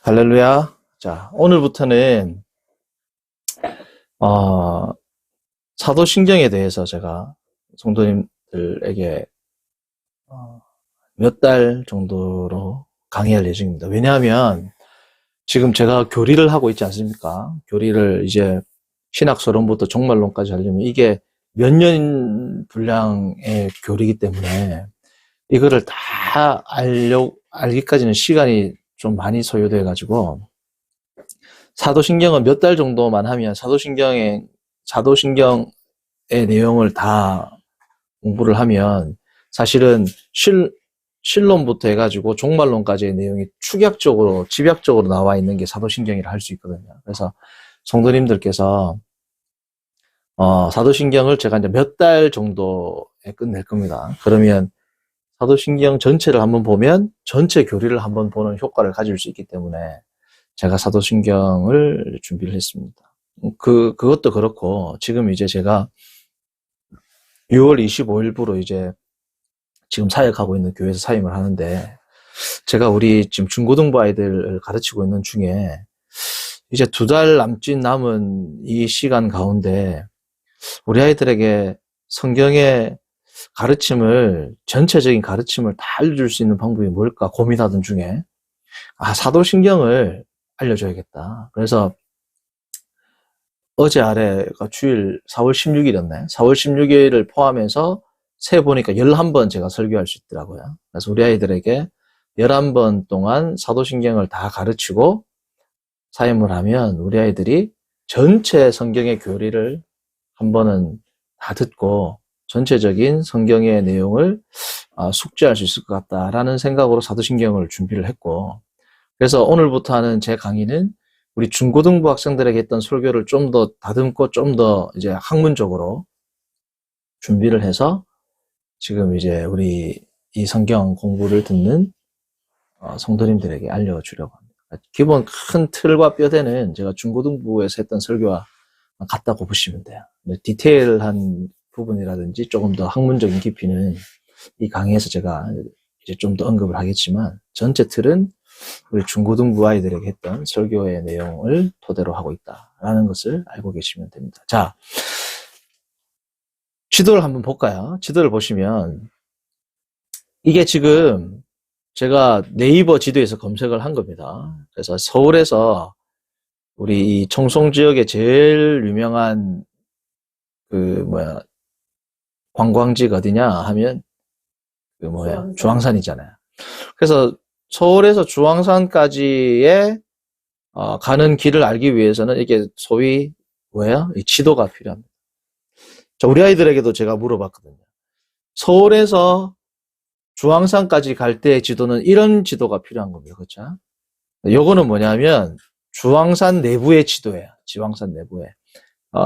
할렐루야. 자, 오늘부터는, 어, 사도신경에 대해서 제가 성도님들에게 몇 달 정도로 강의할 예정입니다. 왜냐하면 지금 제가 교리를 하고 있지 않습니까? 교리를 이제 신학서론부터 종말론까지 하려면 이게 몇 년 분량의 교리이기 때문에 이거를 다 알기까지는 시간이 좀 많이 소요돼가지고 사도신경은 몇 달 정도만 하면 사도신경의 내용을 다 공부를 하면 사실은 실론부터 해가지고 종말론까지의 내용이 축약적으로, 집약적으로 나와 있는 게 사도신경이라 할 수 있거든요. 그래서 성도님들께서 사도신경을 제가 이제 몇 달 정도에 끝낼 겁니다. 그러면 사도신경 전체를 한번 보면 전체 교리를 한번 보는 효과를 가질 수 있기 때문에 제가 사도신경을 준비를 했습니다. 그것도 그렇고, 지금 이제 제가 6월 25일부로 이제 지금 사역하고 있는 교회에서 사임을 하는데, 제가 우리 지금 중고등부 아이들을 가르치고 있는 중에 이제 2달 남은 이 시간 가운데 우리 아이들에게 성경의 전체적인 가르침을 다 알려줄 수 있는 방법이 뭘까 고민하던 중에, 사도신경을 알려줘야겠다. 그래서 어제 아래가 주일 4월 16일이었네. 4월 16일을 포함해서 세보니까 11번 제가 설교할 수 있더라고요. 그래서 우리 아이들에게 11번 동안 사도신경을 다 가르치고 사임을 하면 우리 아이들이 전체 성경의 교리를 한 번은 다 듣고 전체적인 성경의 내용을 숙지할 수 있을 것 같다라는 생각으로 사도신경을 준비를 했고, 그래서 오늘부터 하는 제 강의는 우리 중고등부 학생들에게 했던 설교를 좀 더 다듬고 좀 더 이제 학문적으로 준비를 해서 지금 이제 우리 이 성경 공부를 듣는 성도님들에게 알려주려고 합니다. 기본 큰 틀과 뼈대는 제가 중고등부에서 했던 설교와 같다고 보시면 돼요. 디테일한 부분이라든지 조금 더 학문적인 깊이는 이 강의에서 제가 이제 좀 더 언급을 하겠지만, 전체 틀은 우리 중고등부 아이들에게 했던 설교의 내용을 토대로 하고 있다라는 것을 알고 계시면 됩니다. 자, 지도를 한번 볼까요? 지도를 보시면 이게 지금 제가 네이버 지도에서 검색을 한 겁니다. 그래서 서울에서 우리 이 청송 지역에 제일 유명한 관광지가 어디냐 하면 주황산이잖아요. 그래서 서울에서 주황산까지의 가는 길을 알기 위해서는 이게 소위 이 지도가 필요합니다. 자, 우리 아이들에게도 제가 물어봤거든요. 서울에서 주황산까지 갈 때의 지도는 이런 지도가 필요한 겁니다. 그렇죠? 요거는 뭐냐면 주황산 내부의 지도예요. 주황산 내부에.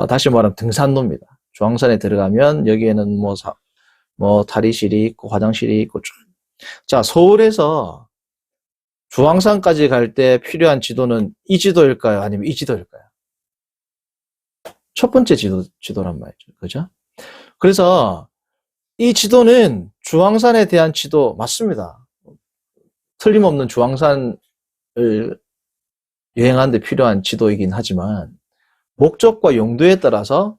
다시 말하면 등산로입니다. 주황산에 들어가면 여기에는 탈의실이 있고 화장실이 있고. 자, 서울에서 주황산까지 갈 때 필요한 지도는 이 지도일까요? 아니면 이 지도일까요? 첫 번째 지도란 말이죠. 그죠? 그래서 이 지도는 주황산에 대한 지도 맞습니다. 틀림없는 주황산을 여행하는 데 필요한 지도이긴 하지만 목적과 용도에 따라서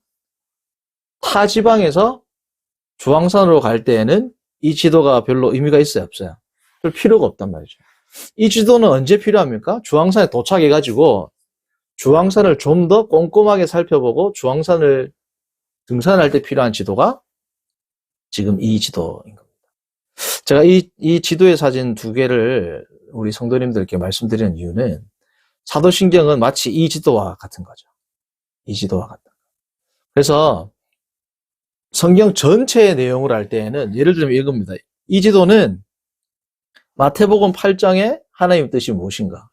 타 지방에서 주황산으로 갈 때에는 이 지도가 별로 의미가 있어요, 없어요? 별 필요가 없단 말이죠. 이 지도는 언제 필요합니까? 주황산에 도착해가지고 주황산을 좀 더 꼼꼼하게 살펴보고 주황산을 등산할 때 필요한 지도가 지금 이 지도인 겁니다. 제가 이 지도의 사진 2개를 우리 성도님들께 말씀드리는 이유는 사도신경은 마치 이 지도와 같은 거죠. 이 지도와 같다. 그래서 성경 전체의 내용을 알 때에는 예를 들면 이겁니다. 이 지도는 마태복음 8장에 하나님의 뜻이 무엇인가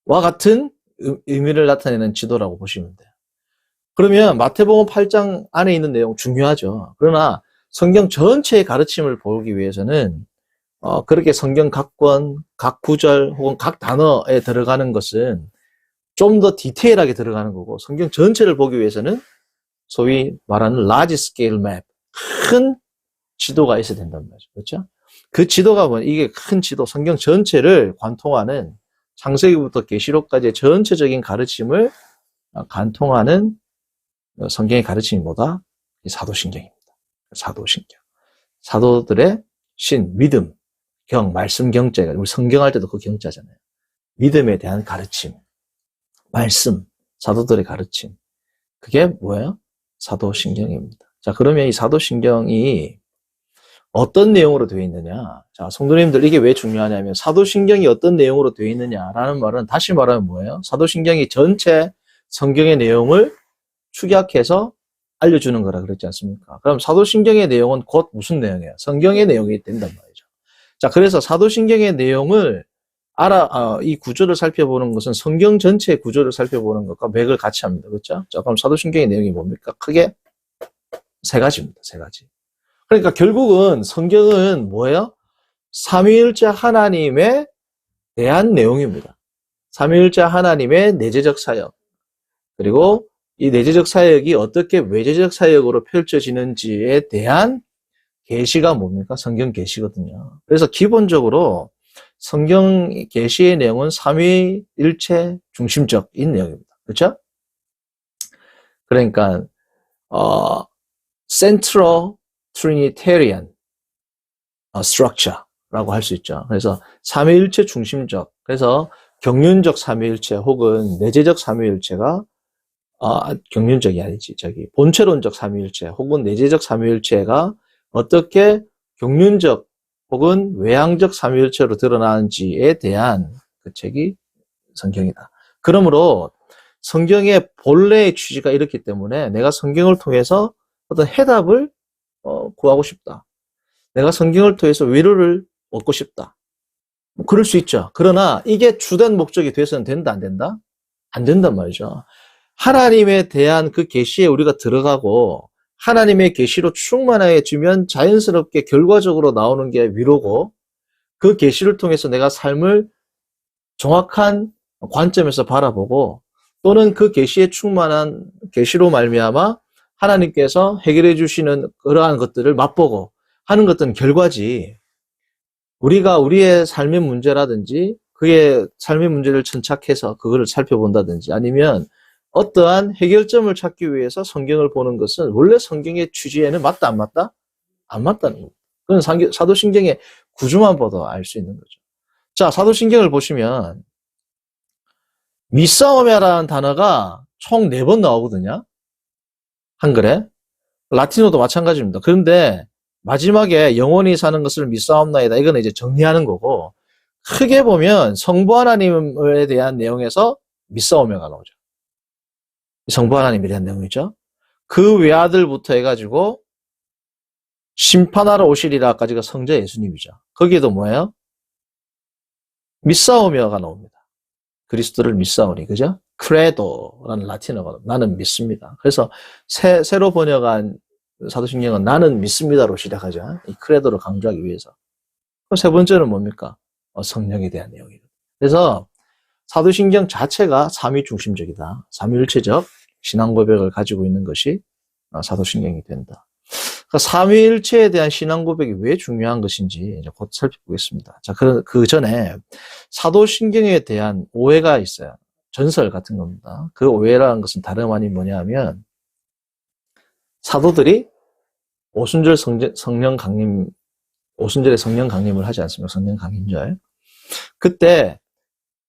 와 같은 의미를 나타내는 지도라고 보시면 돼요. 그러면 마태복음 8장 안에 있는 내용 중요하죠. 그러나 성경 전체의 가르침을 보기 위해서는 그렇게 성경 각 권, 각 구절 혹은 각 단어에 들어가는 것은 좀 더 디테일하게 들어가는 거고, 성경 전체를 보기 위해서는 소위 말하는 large scale map, 큰 지도가 있어야 된단 말이죠. 그렇죠? 그 지도가 이게 큰 지도, 성경 전체를 관통하는 창세기부터 계시록까지의 전체적인 가르침을 관통하는 성경의 가르침이 뭐다? 이 사도신경입니다. 사도신경. 사도들의 신, 믿음, 경, 말씀 경자가 우리 성경할 때도 그 경자잖아요. 믿음에 대한 가르침, 말씀, 사도들의 가르침. 그게 뭐예요? 사도신경입니다. 자, 그러면 이 사도신경이 어떤 내용으로 되어 있느냐? 자, 성도님들 이게 왜 중요하냐면 사도신경이 어떤 내용으로 되어 있느냐라는 말은 다시 말하면 뭐예요? 사도신경이 전체 성경의 내용을 축약해서 알려주는 거라 그랬지 않습니까? 그럼 사도신경의 내용은 곧 무슨 내용이에요? 성경의 내용이 된단 말이죠. 자, 그래서 사도신경의 내용을 이 구조를 살펴보는 것은 성경 전체의 구조를 살펴보는 것과 맥을 같이 합니다. 그렇죠? 자, 그럼 사도신경의 내용이 뭡니까? 크게 세 가지입니다. 세 가지. 그러니까 결국은 성경은 뭐예요? 삼위일체 하나님에 대한 내용입니다. 삼위일체 하나님의 내재적 사역, 그리고 이 내재적 사역이 어떻게 외재적 사역으로 펼쳐지는지에 대한 계시가 뭡니까? 성경 계시거든요. 그래서 기본적으로 성경 계시의 내용은 삼위일체 중심적인 내용입니다. 그렇죠? 그러니까 Central Trinitarian Structure라고 할 수 있죠. 그래서 삼위일체 중심적, 그래서 경륜적 삼위일체 혹은 내재적 삼위일체가 경륜적이 아니지, 본체론적 삼위일체 혹은 내재적 삼위일체가 어떻게 경륜적 혹은 외향적 삼위일체로 드러나는지에 대한 그 책이 성경이다. 그러므로 성경의 본래의 취지가 이렇기 때문에 내가 성경을 통해서 어떤 해답을 구하고 싶다. 내가 성경을 통해서 위로를 얻고 싶다. 그럴 수 있죠. 그러나 이게 주된 목적이 돼서는 된다, 안 된다? 안 된단 말이죠. 하나님에 대한 그 계시에 우리가 들어가고 하나님의 계시로 충만해지면 자연스럽게 결과적으로 나오는 게 위로고, 그 계시를 통해서 내가 삶을 정확한 관점에서 바라보고, 또는 그 계시에 충만한 계시로 말미암아 하나님께서 해결해 주시는 그러한 것들을 맛보고 하는 것들은 결과지, 우리가 우리의 삶의 문제라든지 그의 삶의 문제를 천착해서 그거를 살펴본다든지 아니면 어떠한 해결점을 찾기 위해서 성경을 보는 것은 원래 성경의 취지에는 맞다, 안 맞다? 안 맞다는 겁니다. 그건 사도신경의 구조만 봐도 알 수 있는 거죠. 자, 사도신경을 보시면 미싸움이라는 단어가 총 4번 나오거든요. 한글에. 라틴어도 마찬가지입니다. 그런데 마지막에 영원히 사는 것을 미싸움나이다. 이거는 이제 정리하는 거고, 크게 보면 성부 하나님에 대한 내용에서 미싸움이가 나오죠. 성부 하나님에 대한 내용이죠. 그 외아들부터 해가지고 심판하러 오시리라까지가 성자 예수님이죠. 거기에도 뭐예요? 미싸움이어가 나옵니다. 그리스도를 믿사오니, 그죠? 크레도라는 라틴어가 나는 믿습니다. 그래서 새로 번역한 사도신경은 나는 믿습니다로 시작하죠. 이 크레도를 강조하기 위해서. 그럼 세 번째는 뭡니까? 성령에 대한 내용이에요. 그래서 사도신경 자체가 삼위 중심적이다. 삼위일체적 신앙 고백을 가지고 있는 것이 사도신경이 된다. 그러니까 삼위일체에 대한 신앙 고백이 왜 중요한 것인지 이제 곧 살펴보겠습니다. 자, 그 전에 사도신경에 대한 오해가 있어요. 전설 같은 겁니다. 그 오해라는 것은 다름 아닌 뭐냐면, 사도들이 오순절에 성령 강림을 하지 않습니까? 성령 강림절. 그때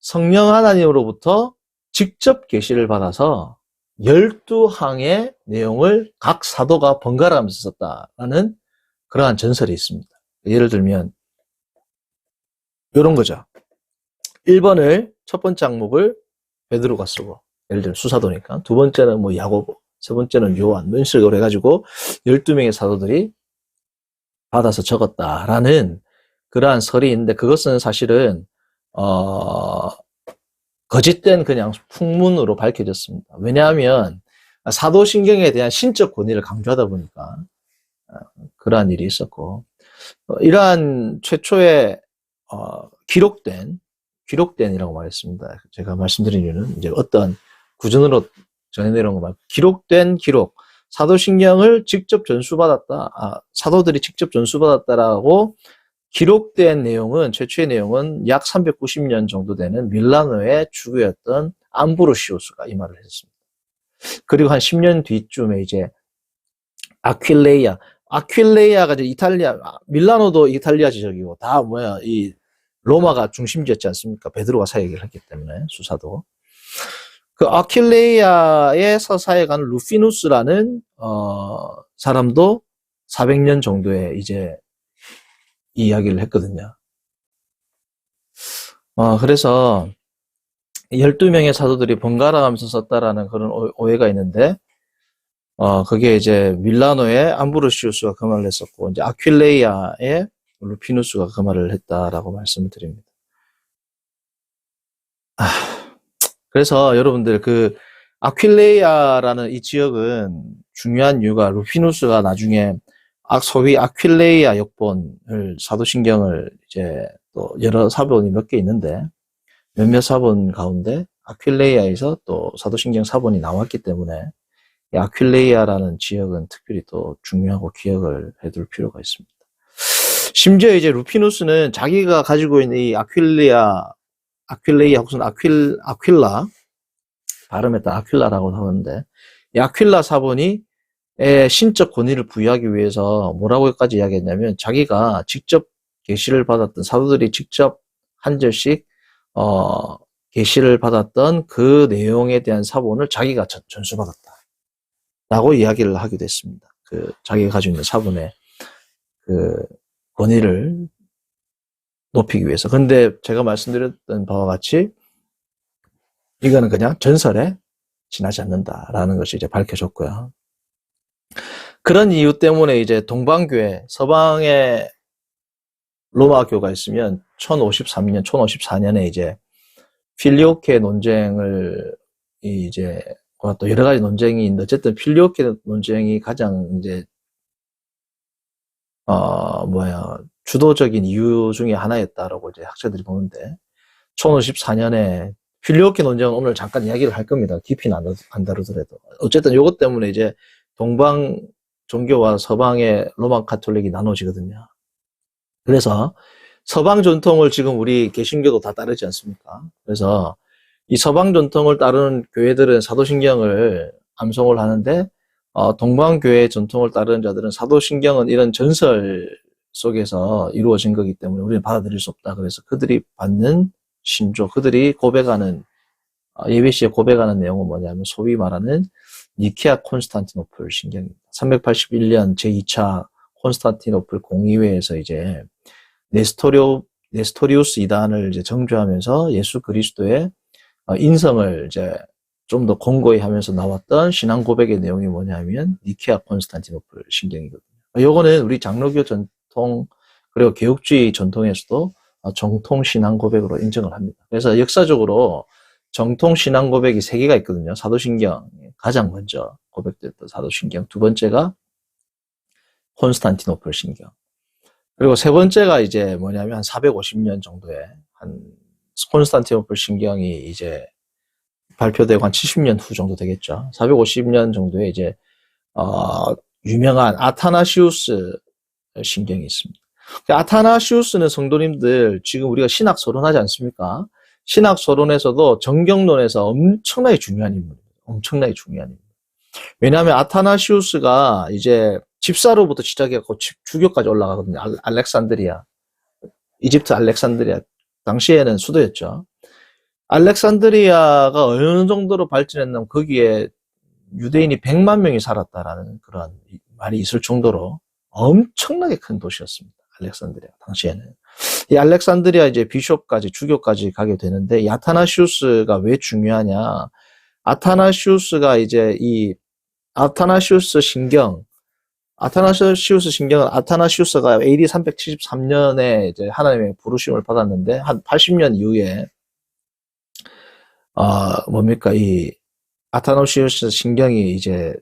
성령 하나님으로부터 직접 계시를 받아서 12항의 내용을 각 사도가 번갈아 가면서 썼다라는 그러한 전설이 있습니다. 예를 들면 이런 거죠. 1번을 첫 번째 항목을 베드로가 쓰고, 예를 들면 수사도니까, 두 번째는 뭐 야고보, 세 번째는 요한, 이런 식으로 해가지고 12명의 사도들이 받아서 적었다라는 그러한 설이 있는데, 그것은 사실은 거짓된 그냥 풍문으로 밝혀졌습니다. 왜냐하면 사도신경에 대한 신적 권위를 강조하다 보니까 그러한 일이 있었고, 이러한 최초의 기록된이라고 말했습니다. 제가 말씀드린 이유는 이제 어떤 구전으로 전해내려온 거 말고, 기록된 기록, 사도신경을 직접 전수받았다, 사도들이 직접 전수받았다라고 기록된 내용은, 최초의 내용은 약 390년 정도 되는 밀라노의 주교였던 암브로시우스가 이 말을 했습니다. 그리고 한 10년 뒤쯤에 이제 아퀴레이아가 이제 이탈리아, 밀라노도 이탈리아 지역이고, 다 이 로마가 중심지였지 않습니까? 베드로가 사역을 했기 때문에, 수사도. 그 아퀴레이아의 서사에 가는 루피누스라는, 사람도 400년 정도에 이제 이 이야기를 했거든요. 그래서 12명의 사도들이 번갈아 가면서 썼다라는 그런 오해가 있는데, 그게 이제 밀라노의 암브로시우스가 그 말을 했었고, 이제 아퀴레이아의 루피누스가 그 말을 했다라고 말씀을 드립니다. 그래서 여러분들 그 아퀴레이아라는 이 지역은 중요한 이유가 루피누스가 나중에 소위 아퀴레이아 역본을 사도신경을 이제 또 여러 사본이 몇 개 있는데 몇몇 사본 가운데 아퀴레이아에서 또 사도신경 사본이 나왔기 때문에 이 아퀴레이아라는 지역은 특별히 또 중요하고 기억을 해둘 필요가 있습니다. 심지어 이제 루피누스는 자기가 가지고 있는 이 아퀴레이아 혹은 아퀼라, 발음에 따라 아퀼라라고 하는데, 이 아퀼라 사본이 신적 권위를 부여하기 위해서 뭐라고까지 이야기했냐면, 자기가 직접 계시를 받았던, 사도들이 직접 한 절씩, 계시를 받았던 그 내용에 대한 사본을 자기가 전수받았다. 라고 이야기를 하기도 했습니다. 자기가 가지고 있는 사본의 권위를 높이기 위해서. 근데 제가 말씀드렸던 바와 같이 이거는 그냥 전설에 지나지 않는다라는 것이 이제 밝혀졌고요. 그런 이유 때문에 이제 동방교회, 서방의 로마교가 있으면 1054년에 이제 필리오케 논쟁을 이제 또 여러 가지 논쟁이 있는데 어쨌든 필리오케 논쟁이 가장 이제 주도적인 이유 중에 하나였다라고 이제 학자들이 보는데 1054년에 필리오케 논쟁은 오늘 잠깐 이야기를 할 겁니다. 깊이는 안 다루더라도. 어쨌든 이것 때문에 이제 동방 종교와 서방의 로마 가톨릭이 나눠지거든요. 그래서 서방 전통을 지금 우리 개신교도 다 따르지 않습니까? 그래서 이 서방 전통을 따르는 교회들은 사도신경을 암송을 하는데 동방교회 전통을 따르는 자들은 사도신경은 이런 전설 속에서 이루어진 거기 때문에 우리는 받아들일 수 없다. 그래서 그들이 받는 신조, 그들이 고백하는 예배시에 고백하는 내용은 뭐냐면 소위 말하는 니케아 콘스탄티노플 신경입니다. 381년 제2차 콘스탄티노플 공의회에서 이제 네스토리우스 이단을 이제 정죄하면서 예수 그리스도의 인성을 이제 좀 더 공고히 하면서 나왔던 신앙 고백의 내용이 뭐냐면 니케아 콘스탄티노플 신경이거든요. 요거는 우리 장로교 전통 그리고 개혁주의 전통에서도 정통 신앙 고백으로 인정을 합니다. 그래서 역사적으로 정통 신앙 고백이 3개가 있거든요. 사도신경 가장 먼저 고백됐던 사도신경, 두 번째가 콘스탄티노플 신경, 그리고 세 번째가 이제 뭐냐면 한 450년 정도에 한 콘스탄티노플 신경이 이제 발표되고 한 70년 후 정도 되겠죠. 450년 정도에 이제 유명한 아타나시우스 신경이 있습니다. 아타나시우스는 성도님들 지금 우리가 신학 서론하지 않습니까? 신학 서론에서도 정경론에서 엄청나게 중요한 인물입니다. 엄청나게 중요한 인물. 왜냐하면 아타나시우스가 이제 집사로부터 시작해서 주교까지 올라가거든요. 알렉산드리아, 이집트 알렉산드리아 당시에는 수도였죠. 알렉산드리아가 어느 정도로 발전했냐면 거기에 유대인이 100만 명이 살았다라는 그런 말이 있을 정도로 엄청나게 큰 도시였습니다. 알렉산드리아 당시에는. 이 알렉산드리아 이제 비숍까지 주교까지 가게 되는데 이 아타나시우스가 왜 중요하냐? 아타나시우스가 이제 이 아타나시우스 신경은 아타나시우스가 AD 373년에 이제 하나님의 부르심을 받았는데 한 80년 이후에 이 아타나시우스 신경이 이제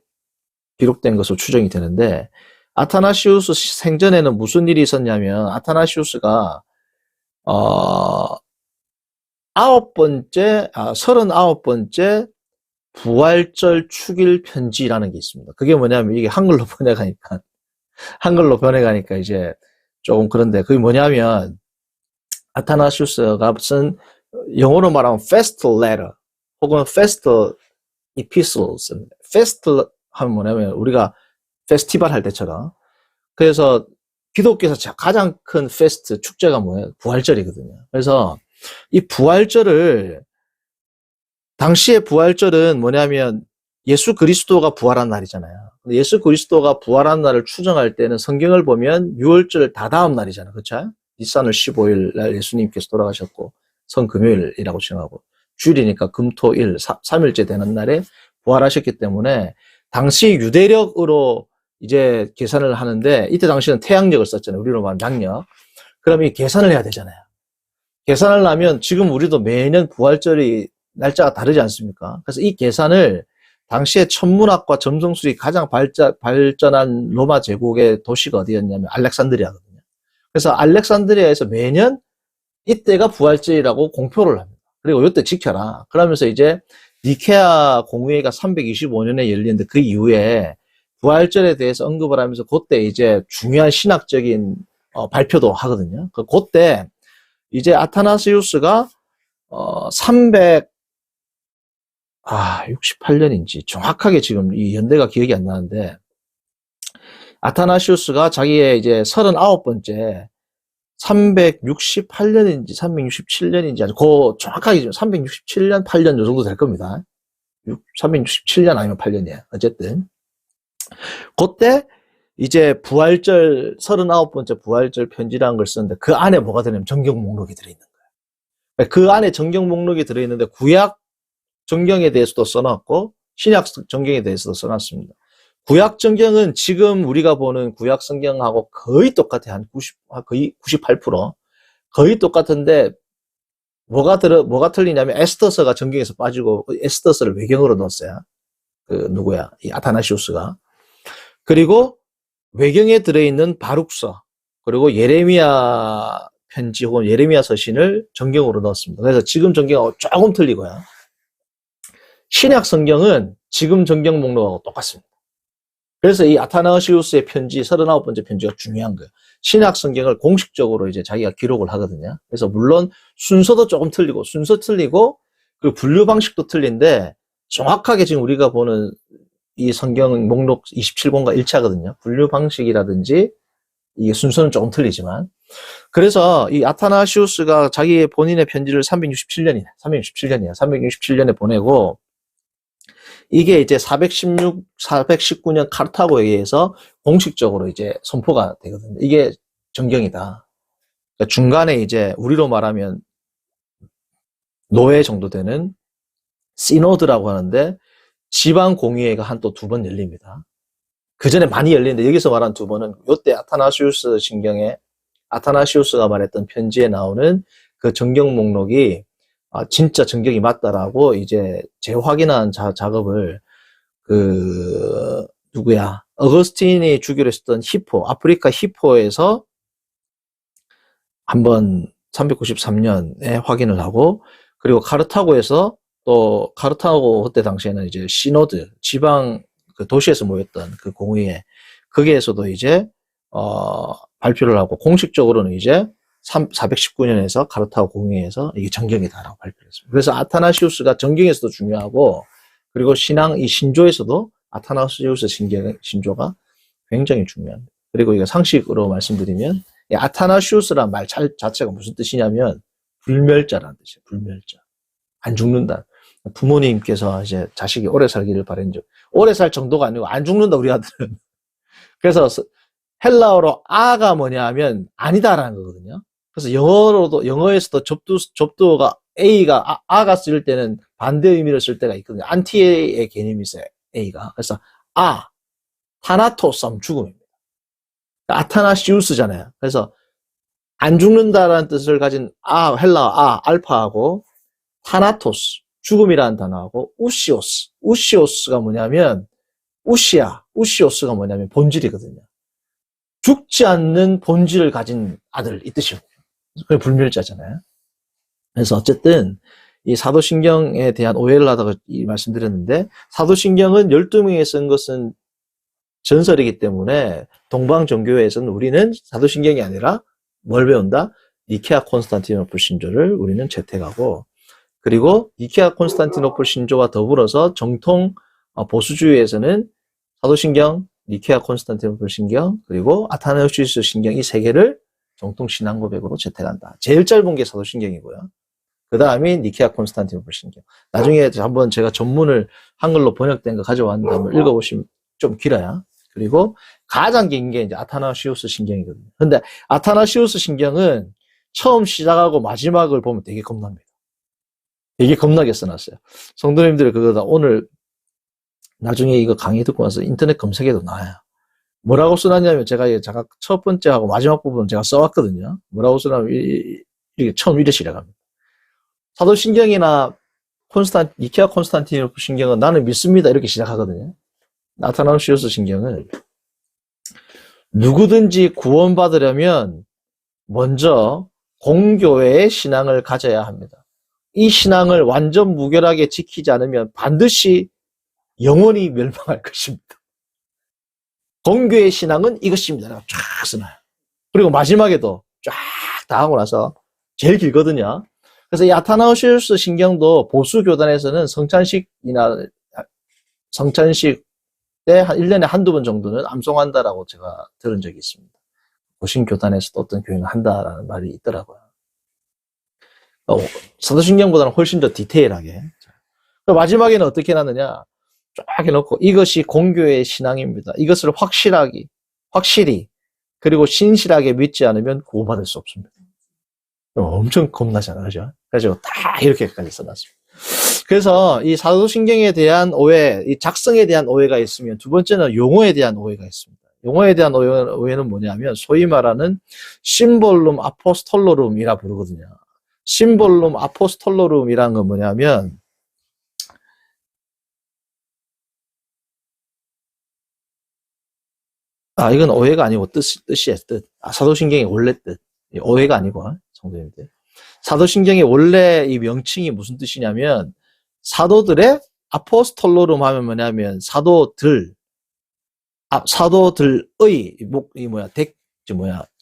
기록된 것으로 추정이 되는데 아타나시우스 생전에는 무슨 일이 있었냐면 아타나시우스가 39번째 부활절 축일 편지라는 게 있습니다. 그게 뭐냐면 이게 한글로 번역하니까 이제 조금 그런데 그게 뭐냐면 아타나시우스가 쓴 영어로 말하면 fast letter 혹은 fast epistles. fast 하면 뭐냐면 우리가 페스티벌 할 때처럼 그래서 기독교에서 가장 큰 페스트 축제가 뭐예요? 부활절이거든요. 그래서 이 부활절을 당시의 부활절은 뭐냐면 예수 그리스도가 부활한 날이잖아요. 근데 예수 그리스도가 부활한 날을 추정할 때는 성경을 보면 6월절 다 다음 날이잖아요. 그렇죠? 니산월 15일 날 예수님께서 돌아가셨고 성금요일이라고 칭하고 주일이니까 금토일 3일째 되는 날에 부활하셨기 때문에 당시 유대력으로 이제 계산을 하는데 이때 당시는 태양력을 썼잖아요. 우리로 말하면 양력. 그럼 이 계산을 해야 되잖아요. 계산을 하면 지금 우리도 매년 부활절이 날짜가 다르지 않습니까? 그래서 이 계산을 당시에 천문학과 점성술이 가장 발전한 로마 제국의 도시가 어디였냐면 알렉산드리아거든요. 그래서 알렉산드리아에서 매년 이때가 부활절이라고 공표를 합니다. 그리고 이때 지켜라. 그러면서 이제 니케아 공의회가 325년에 열리는데 그 이후에 부활절에 대해서 언급을 하면서 그때 이제 중요한 신학적인 발표도 하거든요. 그때 이제 아타나시우스가 368년인지 정확하게 지금 이 연대가 기억이 안 나는데 아타나시우스가 자기의 이제 39번째 368년인지 367년인지 아주 정확하게 지금 367년 8년 요 정도 될 겁니다. 367년 아니면 8년이에요. 어쨌든 그때 이제 부활절 39번째 부활절 편지라는 걸 썼는데 그 안에 뭐가 들어있냐면 정경 목록이 들어있는 거예요. 그 안에 정경 목록이 들어있는데 구약 정경에 대해서도 써놨고 신약 정경에 대해서도 써놨습니다. 구약 정경은 지금 우리가 보는 구약 성경하고 거의 똑같아요. 거의 98% 거의 똑같은데 뭐가 틀리냐면 에스더서가 정경에서 빠지고 에스더서를 외경으로 넣었어요. 이 아타나시우스가. 그리고 외경에 들어있는 바룩서 그리고 예레미야 편지 혹은 예레미야 서신을 정경으로 넣었습니다. 그래서 지금 정경하고 조금 틀리고요. 신약 성경은 지금 정경 목록하고 똑같습니다. 그래서 이 아타나시우스의 편지 39번째 편지가 중요한 거예요. 신약 성경을 공식적으로 이제 자기가 기록을 하거든요. 그래서 물론 순서도 조금 틀리고 그 분류 방식도 틀린데 정확하게 지금 우리가 보는 이 성경 목록 27권과 일치하거든요. 분류 방식이라든지 이게 순서는 조금 틀리지만 그래서 이 아타나시우스가 자기의 본인의 편지를 367년에 보내고 이게 이제 419년 카르타고에 의해서 공식적으로 이제 선포가 되거든요. 이게 정경이다. 그러니까 중간에 이제 우리로 말하면 노예 정도 되는 시노드라고 하는데 지방 공의회가 한 또 2번 열립니다. 그 전에 많이 열리는데 여기서 말한 2번은 요때 아타나시우스 신경에 아타나시우스가 말했던 편지에 나오는 그 정경 목록이 진짜 정경이 맞다라고 이제 재확인한 작업을 어거스틴이 주기로 했었던 아프리카 히포에서 한번 393년에 확인을 하고 그리고 카르타고에서 또 카르타고 그때 당시에는 이제 시노드 지방 그 도시에서 모였던 그 공의회 거기에서도 이제 발표를 하고 공식적으로는 이제 419년에서 카르타고 공의회에서 이게 정경이다라고 발표를 했습니다. 그래서 아타나시우스가 정경에서도 중요하고 그리고 이 신조에서도 아타나시우스 신조가 굉장히 중요합니다. 그리고 이거 상식으로 말씀드리면 이 아타나시우스란 말 자체가 무슨 뜻이냐면 불멸자라는 뜻이에요. 불멸자. 안 죽는다. 부모님께서 이제 자식이 오래 살기를 바랬죠. 오래 살 정도가 아니고 안 죽는다 우리 아들은. 그래서 헬라어로 아가 뭐냐 하면 아니다라는 거거든요. 그래서 영어에서도 접두어가 A가 아가 쓸 때는 반대 의미를 쓸 때가 있거든요. 안티의 개념이 있어요. A가. 그래서 타나토스 하면 죽음입니다. 아타나시우스잖아요. 그래서 안 죽는다라는 뜻을 가진 헬라어 알파하고 타나토스 죽음이라는 단어하고 우시오스가 뭐냐면 우시오스가 뭐냐면 본질이거든요. 죽지 않는 본질을 가진 아들 이 뜻이거든요. 그게 불멸자잖아요. 그래서 어쨌든 이 사도신경에 대한 오해를 하다가 말씀드렸는데 사도신경은 12명이 쓴 것은 전설이기 때문에 동방종교에서는 우리는 사도신경이 아니라 뭘 배운다? 니케아 콘스탄티노플 신조를 우리는 채택하고, 그리고 니케아 콘스탄티노플 신조와 더불어서 정통 보수주의에서는 사도신경, 니케아 콘스탄티노플 신경, 그리고 아타나우시우스 신경 이 세 개를 정통 신앙 고백으로 채택한다. 제일 짧은 게 사도신경이고요. 그 다음이 니케아 콘스탄티노플 신경. 나중에 한번 제가 전문을 한글로 번역된 거 가져왔는데 한번 읽어보시면 좀 길어요. 그리고 가장 긴 게 이제 아타나시우스 신경이거든요. 근데 아타나시우스 신경은 처음 시작하고 마지막을 보면 되게 겁납니다. 되게 겁나게 써놨어요. 성도님들 그거다 오늘 나중에 이거 강의 듣고 나서 인터넷 검색해도 나와요. 뭐라고 써놨냐면 제가 첫 번째하고 마지막 부분 제가 써왔거든요. 뭐라고 써놨냐면 이게 처음 이래 시작합니다. 사도신경이나 니케아 콘스탄티노플 신경은 나는 믿습니다 이렇게 시작하거든요. 아타나시우스 신경은 누구든지 구원받으려면 먼저 공교회의 신앙을 가져야 합니다. 이 신앙을 완전 무결하게 지키지 않으면 반드시 영원히 멸망할 것입니다. 공교회의 신앙은 이것입니다. 쫙 써놔요. 그리고 마지막에도 쫙 다 하고 나서 제일 길거든요. 그래서 이 아타나시우스 신경도 보수 교단에서는 성찬식 때 한 1년에 한두 번 정도는 암송한다라고 제가 들은 적이 있습니다. 보신 교단에서도 어떤 교회는 한다라는 말이 있더라고요. 사도신경보다는 훨씬 더 디테일하게. 마지막에는 어떻게 해놨느냐? 쫙 해놓고 이것이 공교회의 신앙입니다. 이것을 확실히 그리고 신실하게 믿지 않으면 구원받을 수 없습니다. 엄청 겁나잖아요. 그죠? 그래서 다 이렇게까지 써놨습니다. 그래서 이 사도신경에 대한 오해, 이 작성에 대한 오해가 있으면 두 번째는 용어에 대한 오해가 있습니다. 용어에 대한 오해는 뭐냐면 소위 말하는 심볼룸 아포스톨로룸이라 부르거든요. 심볼룸 아포스톨로룸이란 건 뭐냐면 이건 오해가 아니고 뜻이에요. 뜻. 사도신경의 원래 뜻. 오해가 아니고 성도님들. 사도신경의 원래 이 명칭이 무슨 뜻이냐면 사도들의 아포스톨로룸 하면 뭐냐면 사도들의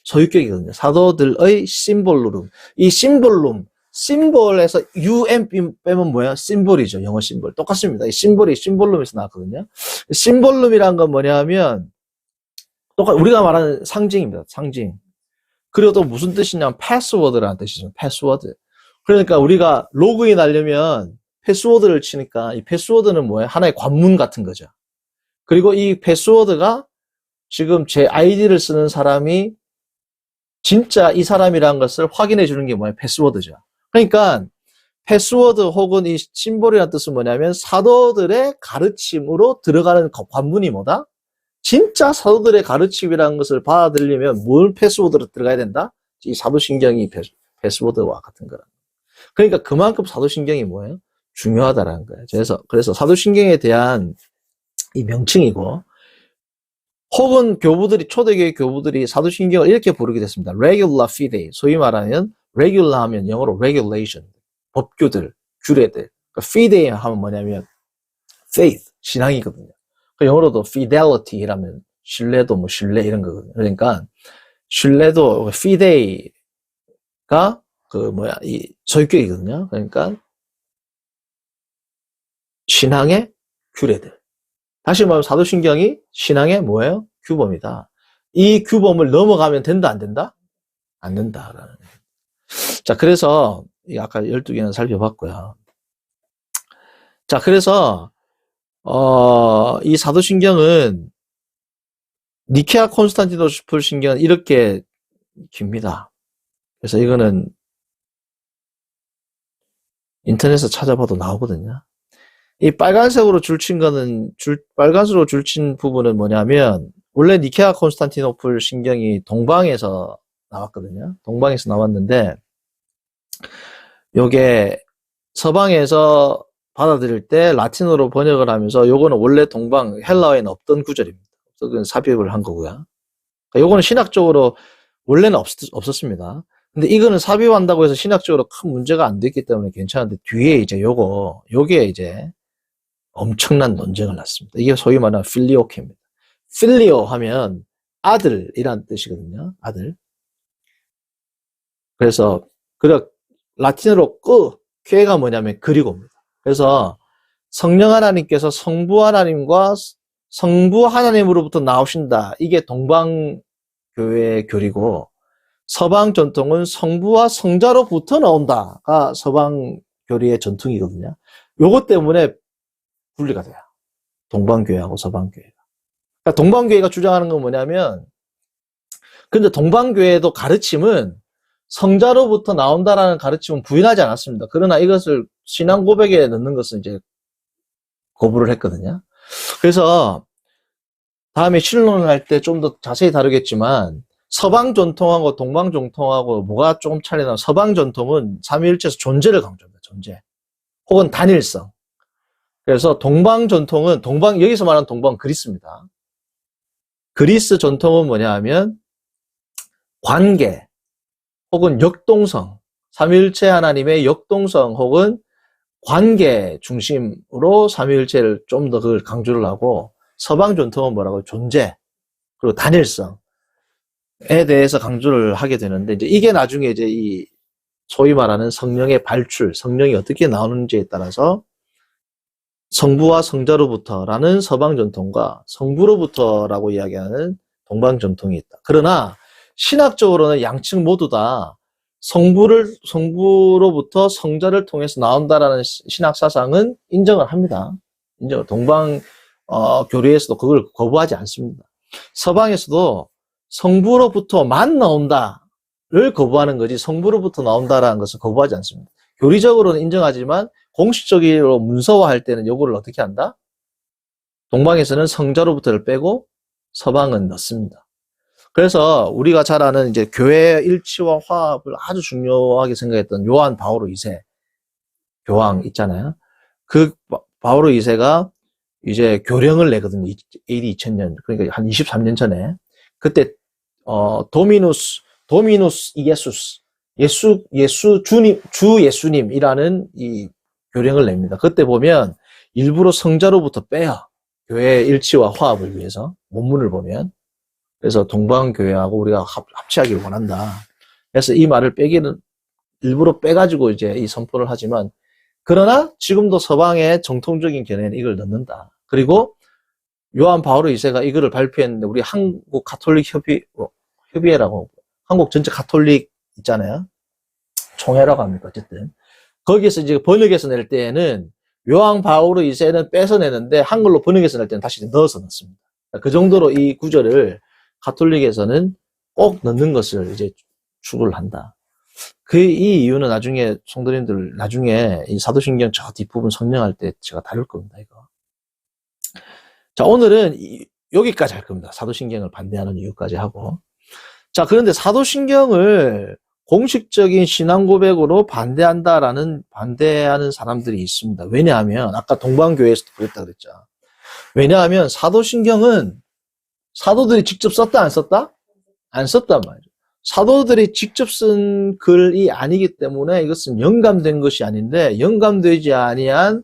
소유격이거든요. 사도들의 심볼룸. 이 심볼에서 UM 빼면 뭐야? 심볼이죠. 영어 심볼. 똑같습니다. 이 심볼이 심볼룸에서 나왔거든요. 심볼룸이란 건 뭐냐면 우리가 말하는 상징입니다. 상징. 그리고 또 무슨 뜻이냐면 패스워드라는 뜻이죠. 패스워드. 그러니까 우리가 로그인 하려면 패스워드를 치니까 이 패스워드는 뭐예요? 하나의 관문 같은 거죠. 그리고 이 패스워드가 지금 제 아이디를 쓰는 사람이 진짜 이 사람이라는 것을 확인해 주는 게 뭐예요? 패스워드죠. 그러니까 패스워드 혹은 이 심볼이라는 뜻은 뭐냐면 사도들의 가르침으로 들어가는 관문이 뭐다? 진짜 사도들의 가르침이라는 것을 받아들이려면 뭘 패스워드로 들어가야 된다? 이 사도신경이 패스워드와 같은 거라. 그러니까 그만큼 사도신경이 뭐예요? 중요하다라는 거예요. 그래서 사도신경에 대한 이 명칭이고, 혹은 초대교회 교부들이 사도신경을 이렇게 부르게 됐습니다. Regula Fidei. 소위 말하면, regular 하면 영어로 regulation. 법규들, 규례들. 그러니까 fidei 하면 뭐냐면, faith, 신앙이거든요. 영어로도 fidelity라면 신뢰도 신뢰 이런 거거든요. 그러니까 신뢰도 fidei가 이 소유격이거든요. 그러니까 신앙의 규례들. 다시 말하면 사도신경이 신앙의 뭐예요? 규범이다. 이 규범을 넘어가면 된다, 안 된다? 안 된다라는. 자, 그래서 아까 12개는 살펴봤고요. 자, 그래서 이 사도신경은 니케아 콘스탄티노플 신경은 이렇게 깁니다. 그래서 이거는 인터넷에서 찾아봐도 나오거든요. 이 빨간색으로 빨간색으로 줄친 부분은 뭐냐면 원래 니케아 콘스탄티노플 신경이 동방에서 나왔거든요. 동방에서 나왔는데 요게 서방에서 받아들일 때 라틴어로 번역을 하면서 요거는 원래 동방 헬라어에는 없던 구절입니다. 그건 삽입을 한 거고요. 요거는 신학적으로 원래는 없었습니다. 근데 이거는 삽입한다고 해서 신학적으로 큰 문제가 안 됐기 때문에 괜찮은데 뒤에 이제 요게 이제 엄청난 논쟁을 낳습니다. 이게 소위 말하는 필리오케입니다. 필리오 하면 아들이란 뜻이거든요. 아들. 그래서 라틴어로 꾀가 뭐냐면 그리고입니다. 그래서 성령 하나님께서 성부 하나님과 성부 하나님으로부터 나오신다. 이게 동방교회의 교리고, 서방 전통은 성부와 성자로부터 나온다가 서방 교리의 전통이거든요. 요것 때문에 분리가 돼요. 동방교회하고 서방교회가. 그러니까 동방교회가 주장하는 건 뭐냐면, 근데 동방교회도 가르침은 성자로부터 나온다라는 가르침은 부인하지 않았습니다. 그러나 이것을 신앙 고백에 넣는 것은 이제 거부를 했거든요. 그래서 다음에 신론을 할 때 좀 더 자세히 다루겠지만, 서방 전통하고 동방 전통하고 뭐가 조금 차이나면, 서방 전통은 삼위일체에서 존재를 강조합니다. 존재. 혹은 단일성. 그래서 동방 전통은 여기서 말하는 동방은 그리스입니다. 그리스 전통은 뭐냐 하면 관계 혹은 역동성, 삼위일체 하나님의 역동성 혹은 관계 중심으로 삼위일체를 좀 더 그걸 강조를 하고, 서방 전통은 뭐라고? 존재 그리고 단일성에 대해서 강조를 하게 되는데, 이제 이게 나중에 이제 이 소위 말하는 성령의 발출, 성령이 어떻게 나오는지에 따라서 성부와 성자로부터라는 서방 전통과 성부로부터라고 이야기하는 동방 전통이 있다. 그러나 신학적으로는 양측 모두 다 성부로부터 성자를 통해서 나온다라는 신학 사상은 인정을 합니다. 동방 교리에서도 그걸 거부하지 않습니다. 서방에서도 성부로부터만 나온다를 거부하는 거지, 성부로부터 나온다라는 것을 거부하지 않습니다. 교리적으로는 인정하지만 공식적으로 문서화할 때는 요거를 어떻게 한다? 동방에서는 성자로부터를 빼고 서방은 넣습니다. 그래서 우리가 잘 아는 이제 교회의 일치와 화합을 아주 중요하게 생각했던 요한 바오로 2세 교황 있잖아요. 그 바오로 2세가 이제 교령을 내거든요. AD 2000년, 그러니까 한 23년 전에. 그때 도미누스 주 예수님이라는 이 교령을 냅니다. 그때 보면 일부러 성자로부터 빼요. 교회의 일치와 화합을 위해서, 본문을 보면. 그래서 동방교회하고 우리가 합치하기를 원한다. 그래서 이 말을 일부러 빼가지고 이제 이 선포를 하지만, 그러나 지금도 서방의 정통적인 견해는 이걸 넣는다. 그리고 요한 바오로 2세가 이거를 발표했는데, 우리 한국 가톨릭 협의회라고, 한국 전체 가톨릭 있잖아요. 총회라고 합니까? 어쨌든. 거기에서 이제 번역해서 낼 때에는 요한 바오로 2세는 빼서 내는데, 한글로 번역해서 낼 때는 다시 넣어서 넣습니다. 그 정도로 이 구절을 가톨릭에서는 꼭 넣는 것을 이제 추구를 한다. 이 이유는 나중에 성도님들, 나중에 이 사도신경 저 뒷부분 성령할 때 제가 다룰 겁니다, 이거. 자, 오늘은 여기까지 할 겁니다. 사도신경을 반대하는 이유까지 하고. 자, 그런데 사도신경을 공식적인 신앙 고백으로 반대하는 사람들이 있습니다. 왜냐하면, 아까 동방교회에서도 그랬다 그랬죠. 왜냐하면 사도신경은 사도들이 직접 썼다, 안 썼다? 안 썼단 말이죠. 사도들이 직접 쓴 글이 아니기 때문에 이것은 영감된 것이 아닌데, 영감되지 아니한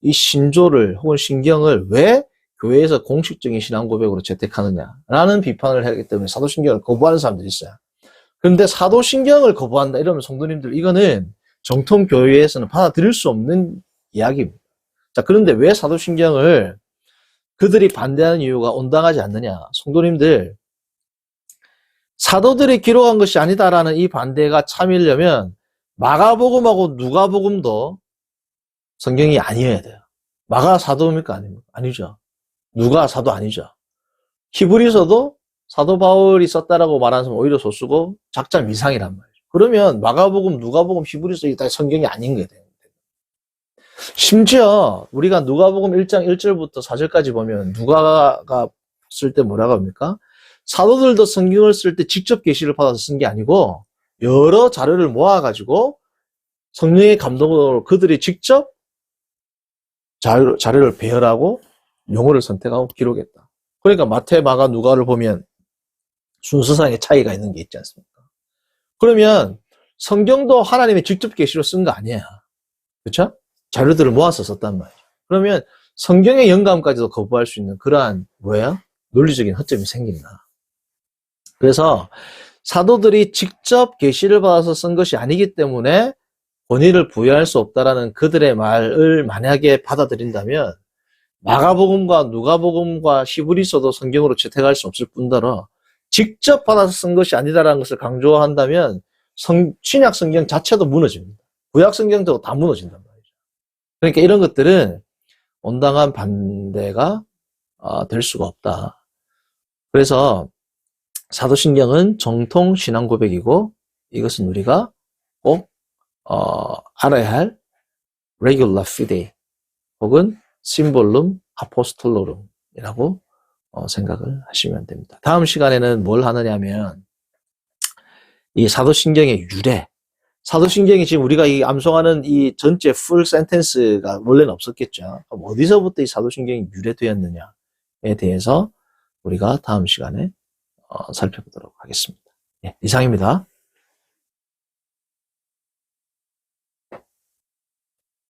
이 신조를 혹은 신경을 왜 교회에서 공식적인 신앙 고백으로 채택하느냐라는 비판을 하기 때문에 사도신경을 거부하는 사람들이 있어요. 그런데 사도신경을 거부한다 이러면 성도님들, 이거는 정통 교회에서는 받아들일 수 없는 이야기입니다. 자, 그런데 왜 사도신경을 그들이 반대하는 이유가 온당하지 않느냐? 성도님들, 사도들이 기록한 것이 아니다라는 이 반대가 참이려면 마가복음하고 누가복음도 성경이 아니어야 돼요. 마가 사도입니까? 아닙니까? 아니죠. 누가 사도 아니죠. 히브리서도 사도 바울이 썼다라고 말하는 사람은 오히려 소수고 작자 미상이란 말이죠. 그러면 마가복음, 누가복음, 히브리서 이게 다 성경이 아닌 거예요. 심지어 우리가 누가복음 1장 1절부터 4절까지 보면 누가가 쓸 때 뭐라고 합니까? 사도들도 성경을 쓸 때 직접 계시를 받아서 쓴 게 아니고 여러 자료를 모아가지고 성령의 감동으로 그들이 직접 자료를 배열하고 용어를 선택하고 기록했다. 그러니까 마태, 마가, 누가를 보면 순서상의 차이가 있는 게 있지 않습니까? 그러면 성경도 하나님의 직접 계시로 쓴 거 아니야. 그렇죠? 자료들을 모아서 썼단 말이죠. 그러면 성경의 영감까지도 거부할 수 있는 그러한 뭐예요? 논리적인 허점이 생긴다. 그래서 사도들이 직접 계시를 받아서 쓴 것이 아니기 때문에 권위를 부여할 수 없다라는 그들의 말을 만약에 받아들인다면 마가복음과 누가복음과 히브리서도 성경으로 채택할 수 없을 뿐더러 직접 받아서 쓴 것이 아니다라는 것을 강조한다면 신약 성경 자체도 무너집니다. 구약 성경도 다 무너진단 말이죠. 그러니까 이런 것들은 온당한 반대가 될 수가 없다. 그래서 사도신경은 정통 신앙 고백이고 이것은 우리가 꼭 알아야 할 regular fide 혹은 심볼룸 아포스톨로룸이라고 생각을 하시면 됩니다. 다음 시간에는 뭘 하느냐면 이 사도신경의 유래, 사도신경이 지금 우리가 이 암송하는 이 전체 풀 센텐스가 원래는 없었겠죠. 그럼 어디서부터 이 사도신경이 유래되었느냐에 대해서 우리가 다음 시간에 살펴보도록 하겠습니다. 네, 이상입니다.